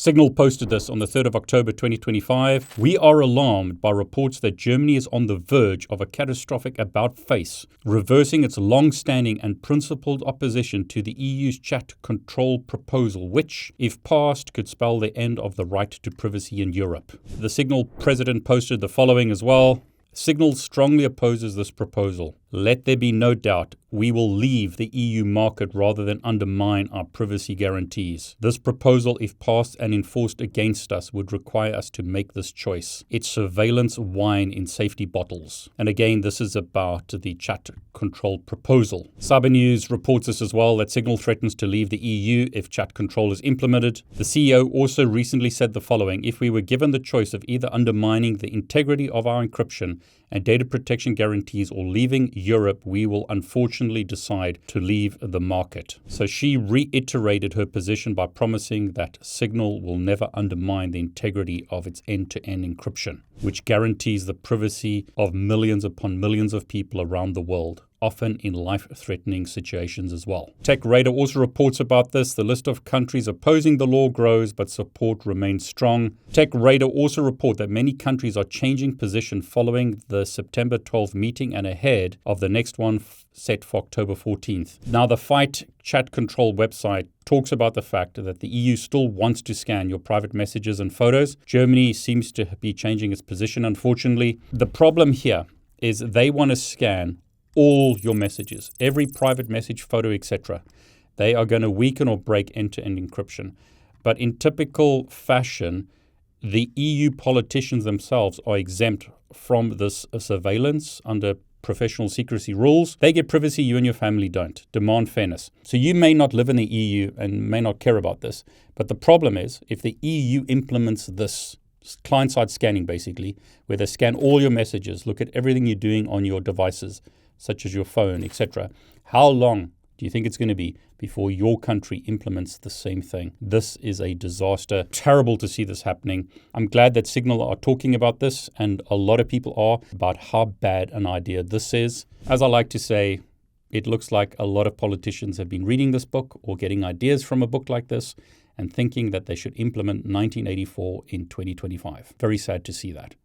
Signal posted this on the 3rd of October 2025. We are alarmed by reports that Germany is on the verge of a catastrophic about-face, reversing its long-standing and principled opposition to the EU's chat control proposal, which, if passed, could spell the end of the right to privacy in Europe. The Signal president posted the following as well. Signal strongly opposes this proposal. Let there be no doubt, we will leave the EU market rather than undermine our privacy guarantees. This proposal, if passed and enforced against us, would require us to make this choice. It's surveillance wine in safety bottles. And again, this is about the chat control proposal. Cyber News reports this as well, that Signal threatens to leave the EU if chat control is implemented. The CEO also recently said the following: if we were given the choice of either undermining the integrity of our encryption and data protection guarantees or leaving Europe, we will unfortunately decide to leave the market. So she reiterated her position by promising that Signal will never undermine the integrity of its end-to-end encryption, which guarantees the privacy of millions upon millions of people around the world, often in life-threatening situations as well. Tech Radar also reports about this. The list of countries opposing the law grows, but support remains strong. Tech Radar also report that many countries are changing position following the September 12th meeting and ahead of the next one set for October 14th. Now, the Fight Chat Control website talks about the fact that the EU still wants to scan your private messages and photos. Germany seems to be changing its position, unfortunately. The problem here is they want to scan all your messages, every private message, photo, etc. They are going to weaken or break end-to-end encryption. But in typical fashion, the EU politicians themselves are exempt from this surveillance under professional secrecy rules. They get privacy, you and your family don't. Demand fairness. So you may not live in the EU and may not care about this, but the problem is if the EU implements this client-side scanning, basically, where they scan all your messages, look at everything you're doing on your devices, such as your phone, etc. How long do you think it's going to be before your country implements the same thing? This is a disaster. Terrible to see this happening. I'm glad that Signal are talking about this, and a lot of people are, about how bad an idea this is. As I like to say, it looks like a lot of politicians have been reading this book or getting ideas from a book like this and thinking that they should implement 1984 in 2025. Very sad to see that.